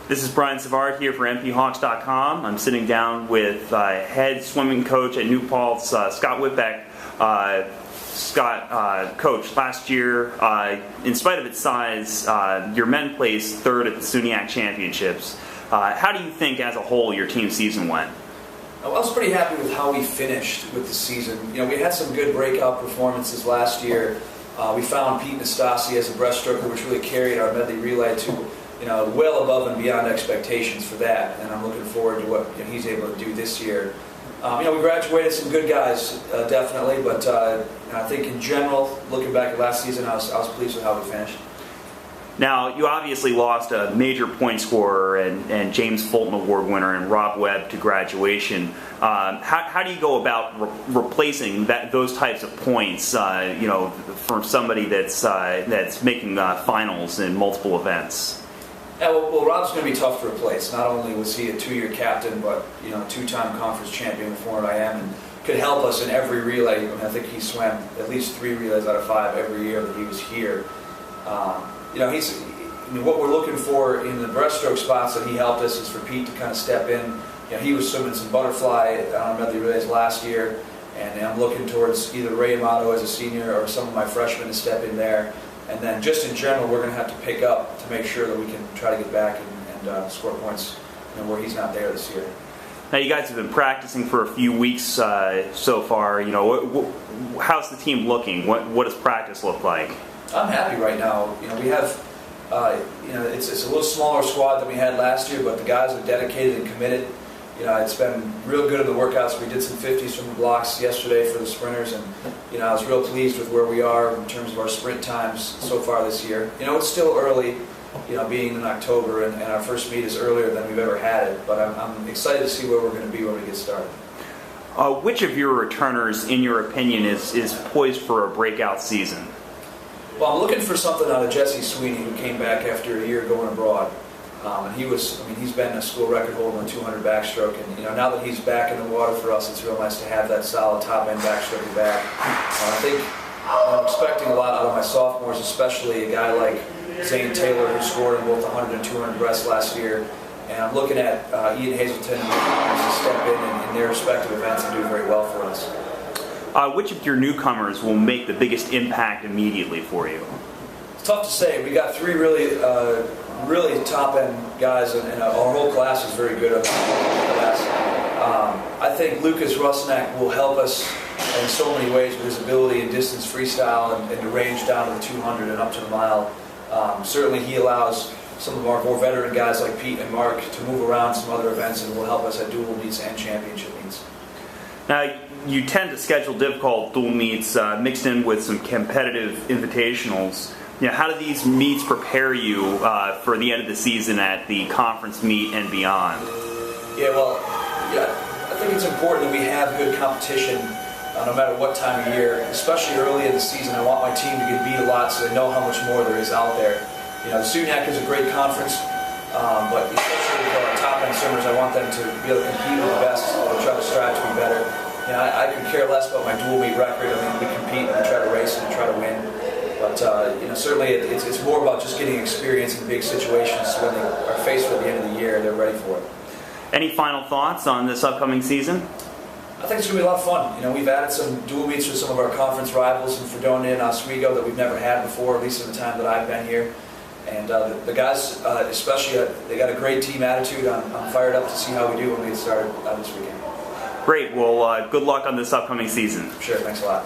This is Brian Savard here for MPHawks.com. I'm sitting down with head swimming coach at New Paltz, Scott Whitbeck. Scott, coach, last year, in spite of its size, your men placed third at the SUNYAC Championships. How do you think, as a whole, your team season went? I was pretty happy with how we finished with the season. You know, we had some good breakout performances last year. We found Pete Nastasi as a breaststroker, which really carried our medley relay to, well above and beyond expectations for that. And I'm looking forward to what he's able to do this year. We graduated some good guys, definitely, but I think in general, looking back at last season, I was pleased with how we finished. Now, you obviously lost a major point scorer and James Fulton Award winner and Rob Webb to graduation. How do you go about replacing those types of points, for somebody that's making finals in multiple events? Yeah, well, Rob's going to be tough to replace. Not only was he a two-year captain, but two-time conference champion with Florida IM, and could help us in every relay. I think he swam at least 3 relays out of 5 every year that he was here. What we're looking for in the breaststroke spots that he helped us is for Pete to kind of step in. He was swimming some butterfly on medley relays last year, and I'm looking towards either Ray Amato as a senior or some of my freshmen to step in there. And then just in general, we're going to have to pick up to make sure that we can try to get back and score points where he's not there this year. Now, you guys have been practicing for a few weeks so far. How's the team looking? What does practice look like? I'm happy right now. We have, it's a little smaller squad than we had last year, but the guys are dedicated and committed. It's been real good in the workouts. We did some 50s from the blocks yesterday for the sprinters, and I was real pleased with where we are in terms of our sprint times so far this year. It's still early, being in October, and our first meet is earlier than we've ever had it, but I'm excited to see where we're going to be when we get started. Which of your returners, in your opinion, is poised for a breakout season? Well, I'm looking for something out of Jesse Sweeney, who came back after a year going abroad. And he's been a school record holder in 200 backstroke, and now that he's back in the water for us, it's real nice to have that solid top-end backstroke back. I think I'm expecting a lot out of my sophomores, especially a guy like Zane Taylor, who scored in both 100 and 200 breasts last year. And I'm looking at Ian Hazelton to step in their respective events and do very well for us. Which of your newcomers will make the biggest impact immediately for you? It's tough to say. We got 3 really top-end guys, and our whole class is very good. I think Lucas Rusnak will help us in so many ways with his ability in distance freestyle and the range down to the 200 and up to the mile. Certainly he allows some of our more veteran guys like Pete and Mark to move around some other events and will help us at dual meets and championship meets. Now, you tend to schedule difficult dual meets mixed in with some competitive invitationals. How do these meets prepare you for the end of the season at the conference meet and beyond? I think it's important that we have good competition no matter what time of year, especially early in the season. I want my team to get beat a lot so they know how much more there is out there. The SUNYAC is a great conference, but especially with our top-end swimmers, I want them to be able to compete with the best and try to strive to be better. I could care less about my dual meet record. We compete and try to race and try to win. But certainly it's more about just getting experience in big situations so when they are faced with the end of the year, they're ready for it. Any final thoughts on this upcoming season? I think it's going to be a lot of fun. We've added some dual meets with some of our conference rivals in Fredonia and Oswego that we've never had before, at least in the time that I've been here. And the guys, especially, they got a great team attitude. I'm fired up to see how we do when we get started this weekend. Great. Well, good luck on this upcoming season. Sure. Thanks a lot.